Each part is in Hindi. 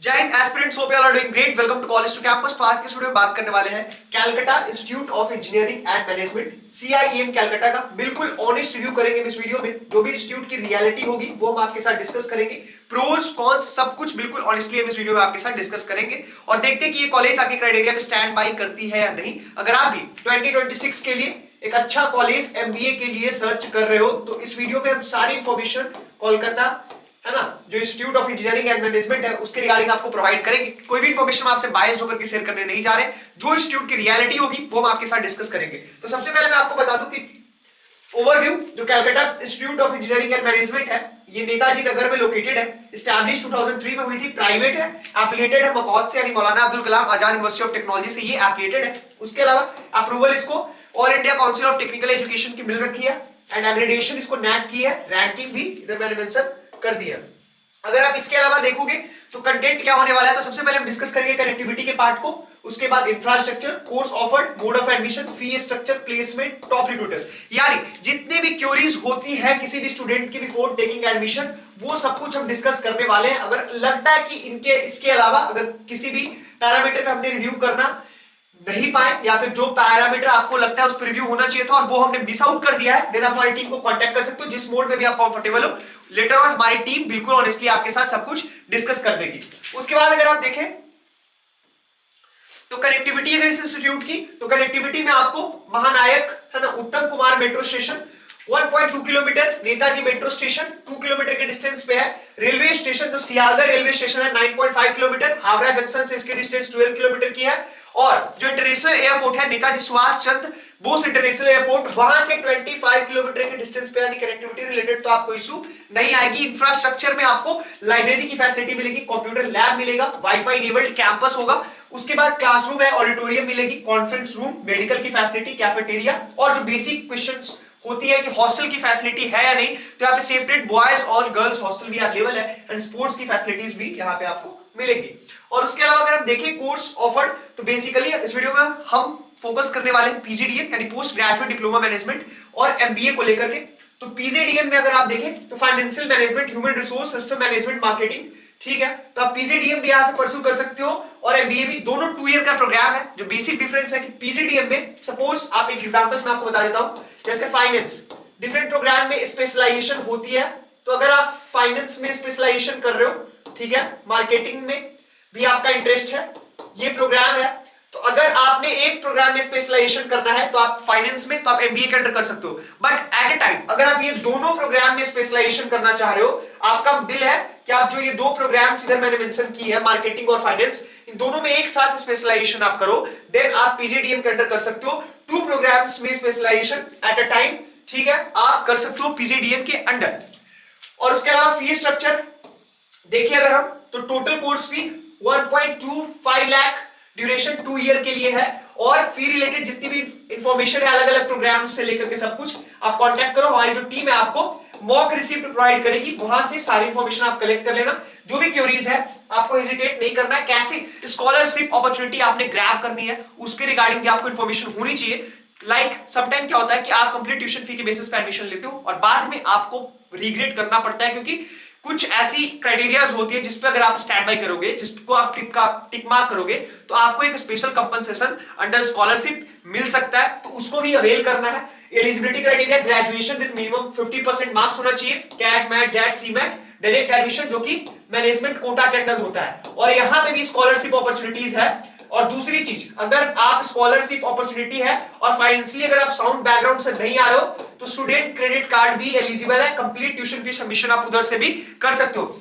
जय हिंद aspirants, hope you are doing great. Welcome to college to campus. आज के वीडियो में बात करने वाले हैं Calcutta Institute of Engineering and Management CIM Calcutta का। बिल्कुल ऑनेस्ट रिव्यू करेंगे इस वीडियो में। जो भी इंस्टीट्यूट की रियलिटी होगी वो हम आपके साथ डिस्कस करेंगे। प्रोज कॉन्स सब कुछ बिल्कुल ऑनेस्टली हम इस वीडियो में आपके साथ डिस्कस करेंगे और देखते हैं कि ये कॉलेज आपके क्राइटेरिया पे स्टैंड बाई करती है या नहीं। अगर आप भी 2026 के लिए एक अच्छा कॉलेज एमबीए के लिए सर्च कर रहे हो तो इस वीडियो में हम सारी इंफॉर्मेशन कोलकाता है ना, जो institute of Engineering and management है उसके रिगार्डिंग आपको प्रोवाइड करेंगे। कोई भी इंफॉर्मेशन आपसे बायस्ड होकर के शेयर करने नहीं जा रहे। जो इंस्टीट्यूट की रियलिटी होगी वो हम आपके साथ डिस्कस करेंगे। तो सबसे पहले मैं आपको बता दूं कि ओवरव्यू जो Calcutta Institute of Engineering and management है ये नेताजी नगर में लोकेटेड है। स्टैब्लिश 2003 में हुई थी। प्राइवेट है, एफिलिएटेड है मकौद से यानी मौलाना Abdul Kalam Azad university of technology से ये एफिलिएटेड है। उसके अलावा अप्रूवल इसको all India council of technical education की मिल रखी है एंड एक्रेडिटेशन इसको नैक की है। रैंकिंग भी इधर मैंने मेंशन कर दिया। अगर आप इसके अलावा देखोगे तो कंटेंट क्या होने वाला है, तो सबसे पहले हम डिस्कस करेंगे कनेक्टिविटी के पार्ट को। उसके बाद infrastructure, course offered, mode of admission, fee structure, placement, top recruiters, यानी जितने भी क्वेरीज होती है किसी भी स्टूडेंट की बिफोर टेकिंग एडमिशन वो सब कुछ हम डिस्कस करने वाले हैं। अगर लगता है कि इनके इसके अलावा अगर किसी भी पैरामीटर पे हमने रिव्यू करना नहीं पाए या फिर जो पैरामीटर आपको लगता है उस पर रिव्यू होना चाहिए था और वो हमने मिस आउट कर दिया है, देन आप हमारी टीम को कांटेक्ट कर सकते हो जिस मोड में भी आप कंफर्टेबल हो। लेटर ऑन हमारी टीम बिल्कुल ऑनेस्टली आपके साथ सब कुछ डिस्कस कर देगी। उसके बाद अगर आप देखें तो कनेक्टिविटी अगर इस इंस्टीट्यूट की, तो कनेक्टिविटी में आपको महानायक है ना उत्तम Kumar metro station 1.2 kilometre, Netaji metro station 2 kilometre के डिस्टेंस पे है। रेलवे स्टेशन जो सियालदह रेलवे स्टेशन है 9.5 किलोमीटर, हावड़ा जंक्शन से इसके डिस्टेंस 12 किलोमीटर की है। और जो इंटरनेशनल एयरपोर्ट है नेताजी सुभाष चंद्र बोस इंटरनेशनल एयरपोर्ट वहां से 25 किलोमीटर के डिस्टेंस पे, यानी कनेक्टिविटी रिलेटेड तो आपको इशू नहीं आएगी। इंफ्रास्ट्रक्चर में आपको लाइब्रेरी की फैसिलिटी मिलेगी, कंप्यूटर लैब मिलेगा, वाईफाई इनेबल्ड कैंपस होगा। उसके बाद क्लासरूम है, ऑडिटोरियम मिलेगी, कॉन्फ्रेंस रूम, मेडिकल की फैसिलिटी, कैफेटेरिया और जो बेसिक क्वेश्चंस होती है कि हॉस्टल की फैसिलिटी है या नहीं, तो यहाँ पे सेपरेट बॉयज और गर्ल्स हॉस्टल भी अवेलेबल है एंड स्पोर्ट्स की फैसिलिटीज भी यहाँ पे आपको मिलेगी। और उसके अलावा अगर हम देखें कोर्स ऑफर्ड, तो बेसिकली इस वीडियो में हम फोकस करने वाले हैं पीजीडीएम यानी पोस्ट ग्रेजुएट डिप्लोमा मैनेजमेंट और एमबीए को लेकर के। तो पीजीडीएम में अगर आप देखें तो financial management, human resource system management, marketing, ठीक है। तो आप पीजीडीएम भी यहां से परस्यू कर सकते हो और एमबीए भी, दोनों 2 ईयर का प्रोग्राम है। जो बेसिक डिफरेंस है कि पीजीडीएम में सपोज आप एक एग्जांपल्स मैं आपको बता देता हूं, जैसे फाइनेंस डिफरेंट प्रोग्राम में स्पेशलाइजेशन होती है। तो अगर आप फाइनेंस में स्पेशलाइजेशन कर रहे हो, ठीक है, मार्केटिंग में भी आपका इंटरेस्ट है, ये प्रोग्राम है, तो अगर आपने एक प्रोग्राम में स्पेशलाइजेशन करना है तो आप फाइनेंस में, तो आप एमबीए के अंडर कर सकते हो। बट एट ए टाइम अगर आप ये दोनों प्रोग्राम में स्पेशलाइजेशन करना चाह रहे हो, आपका दिल है कि आप जो ये 2 प्रोग्राम्स इधर मैंने मेंशन की है मार्केटिंग और फाइनेंस, इन दोनों में एक साथ स्पेशलाइजेशन आप करो, देन आप पीजीडीएम के अंडर कर सकते हो। 2 प्रोग्राम्स में स्पेशलाइजेशन एट अ टाइम, ठीक है, आप कर सकते हो पीजीडीएम के अंडर। और उसके अलावा फी स्ट्रक्चर देखिए अगर हम, तो total course fee 1.25 lakh, duration 2 year के लिए है और फी रिलेटेड जितनी भी इंफॉर्मेशन है अलग अलग प्रोग्राम से लेकर के सब कुछ आप कांटेक्ट करो। हमारी जो टीम है आपको मॉक रिसिप्ट प्रोवाइड करेगी, वहां से सारी इंफॉर्मेशन आप कलेक्ट कर लेना। जो भी क्वेरीज है आपको हेजिटेट नहीं करना है। कैसे स्कॉलरशिप अपॉर्चुनिटी आपने ग्रैब करनी है उसके रिगार्डिंग भी आपको इंफॉर्मेशन होनी चाहिए। समटाइम क्या होता है कि आप कंप्लीट ट्यूशन फी के बेसिस पे एडमिशन लेते हो और बाद में आपको रिग्रेट करना पड़ता है, क्योंकि कुछ ऐसी क्राइटेरियाज होती है जिसपे अगर आप स्टैंड बाय करोगे, जिसको आप टिक मार्क करोगे, तो आपको एक स्पेशल कंपनसेशन अंडर स्कॉलरशिप मिल सकता है, तो उसको भी अवेल करना है। Eligibility criteria graduation with minimum 50% marks होना चाहिए, CAT MAT JET CMAT, direct admission जो कि मैनेजमेंट कोटा के अंडर होता है और यहां पे भी स्कॉलरशिप अपॉर्चुनिटीज है। और दूसरी चीज, अगर आप स्कॉलरशिप अपॉर्चुनिटी है और फाइनेंशियली अगर आप साउंड बैकग्राउंड से नहीं आ रहे हो तो स्टूडेंट क्रेडिट कार्ड भी एलिजिबल है, कंप्लीट ट्यूशन फी सबमिशन आप उधर से भी कर सकते हो।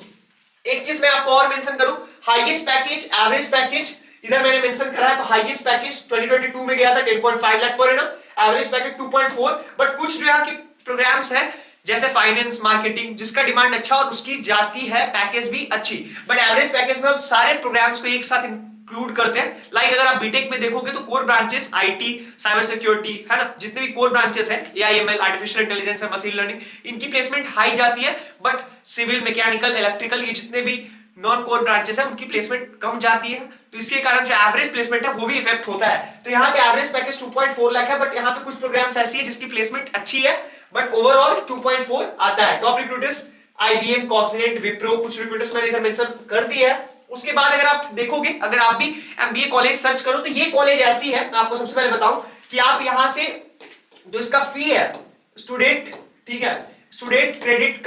एक चीज मैं आपको और मेंशन करूं, हाईएस्ट पैकेज, एवरेज पैकेज इधर मैंने मेंशन करा है। तो हाईएस्ट पैकेज 2022 में गया था 10.5 lakh per annum, average package 2.4। But कुछ जो यहाँ के प्रोग्राम्स है जैसे फाइनेंस, मार्केटिंग, जिसका डिमांड अच्छा और उसकी जाती है पैकेज भी अच्छी, बट एवरेज पैकेज में हम सारे प्रोग्राम्स को एक साथ इंक्लूड करते हैं। लाइक अगर आप बीटेक में देखोगे तो core branches IT, cyber security है ना, जितने भी कोर ब्रांचेस हैं, AIML, artificial intelligence, machine learning, इनकी प्लेसमेंट हाई जाती है। बट सिविल, मैकेनिकल, इलेक्ट्रिकल, ये जितने भी नॉन कोर ब्रांचेस है उनकी प्लेसमेंट कम जाती है, तो इसके कारण जो एवरेज प्लेसमेंट है वो भी इफेक्ट होता है। तो यहाँ पे एवरेज पैकेज 2.4 लाख है, बट यहाँ पे कुछ प्रोग्राम्स ऐसी है जिसकी प्लेसमेंट अच्छी है बट ओवरऑल 2.4 आता है। Top recruiters IBM, Cognizant, Wipro, कुछ रिक्रूटर्स मैंने इधर मेंशन कर दिया है। उसके बाद अगर आप देखोगे, अगर आप भी एमबीए कॉलेज सर्च करो तो ये कॉलेज ऐसी है, मैं आपको सबसे पहले बताऊं कि आप यहां से जो इसका फी है स्टूडेंट, ठीक है, स्टूडेंट क्रेडिट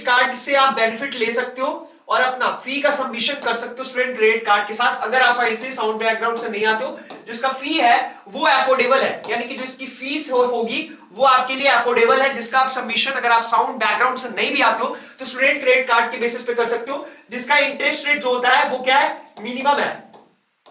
कार्ड से आप बेनिफिट ले सकते हो और अपना फी का सबमिशन कर सकते हो स्टूडेंट क्रेडिट कार्ड के साथ। अगर आप फाइनेंशियली साउंड बैकग्राउंड से नहीं आते हो, जिसका फी है वो अफोर्डेबल है, यानी कि जो इसकी फीस होगी वो आपके लिए अफोर्डेबल है, जिसका आप सबमिशन, अगर आप साउंड बैकग्राउंड से नहीं भी आते हो तो स्टूडेंट क्रेडिट कार्ड के बेसिस पे कर सकते हो, जिसका इंटरेस्ट रेट जो होता है वो क्या है, मिनिमम है,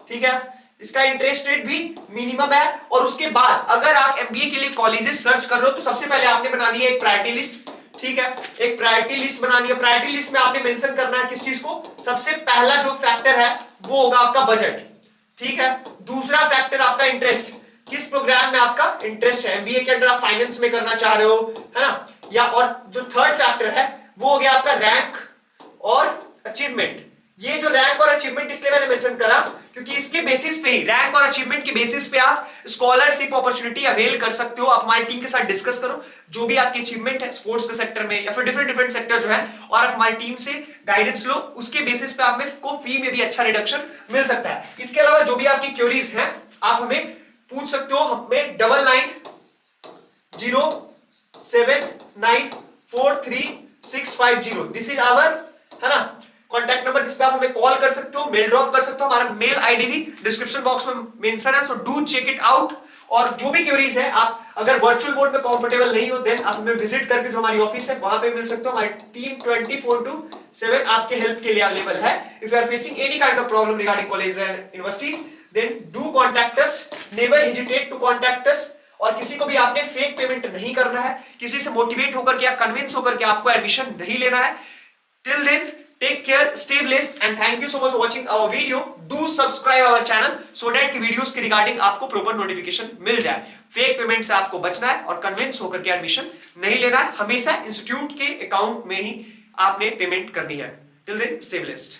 ठीक है, इसका इंटरेस्ट रेट भी मिनिमम है। और उसके बाद अगर आप एमबीए के लिए कॉलेजेस सर्च कर रहे हो तो सबसे पहले आपने बनानी है एक प्रायोरिटी लिस्ट, ठीक है, एक प्रायोरिटी लिस्ट बनानी है। प्रायोरिटी लिस्ट में आपने मेंशन करना है किस चीज को, सबसे पहला जो फैक्टर है वो होगा आपका बजट, ठीक है, दूसरा फैक्टर आपका इंटरेस्ट, किस प्रोग्राम में आपका इंटरेस्ट है, एमबीए के अंदर आप फाइनेंस में करना चाह रहे हो, है ना, या और जो थर्ड फैक्टर है वो हो गया आपका रैंक और अचीवमेंट। ये जो रैंक और अचीवमेंट इसलिए मैंने मेंशन करा क्योंकि इसके बेसिस पे ही, रैंक और अचीवमेंट के बेसिस पे आप स्कॉलरशिप अपॉर्चुनिटी अवेल कर सकते हो। आप हमारी टीम के साथ डिस्कस करो जो भी आपकी अचीवमेंट है स्पोर्ट्स के सेक्टर में या फिर डिफरेंट सेक्टर जो है, और आप हमारी टीम से गाइडेंस लो, उसके बेसिस पे आप में को फी में भी अच्छा रिडक्शन मिल सकता है। इसके अलावा जो भी आपकी क्वेरीज हैं आप हमें पूछ सकते हो, हमें 9907943650 दिस इज आवर, है ना, कॉन्टैक्ट नंबर, जिस पे आप हमें कॉल कर सकते हो, मेल ड्रॉप कर सकते हो, हमारा मेल आईडी भी डिस्क्रिप्शन बॉक्स में मेंशन है, so do check it out. और जो भी क्वेरीज है, आप अगर वर्चुअल मोड में कंफर्टेबल नहीं हो देन आप हमें विजिट करके जो हमारी ऑफिस है वहां पे मिल सकते हो। हमारी टीम 24/7 आपके हेल्प के लिए अवेलेबल है। If you are facing any kind of problem regarding college and universities then do contact us, never hesitate to contact us. और किसी को भी आपने फेक पेमेंट नहीं करना है, किसी से मोटिवेट होकर के या कन्विंस होकर के आपको एडमिशन नहीं लेना है। Till then take care, stay blessed and thank you so much for watching our video. Do subscribe our channel so that कि वीडियोस के रिगार्डिंग आपको प्रॉपर नोटिफिकेशन मिल जाए। फेक पेमेंट से आपको बचना है और कन्विंस होकर के एडमिशन नहीं लेना है, हमेशा इंस्टीट्यूट के अकाउंट में ही आपने पेमेंट करनी है। Till then stay blessed.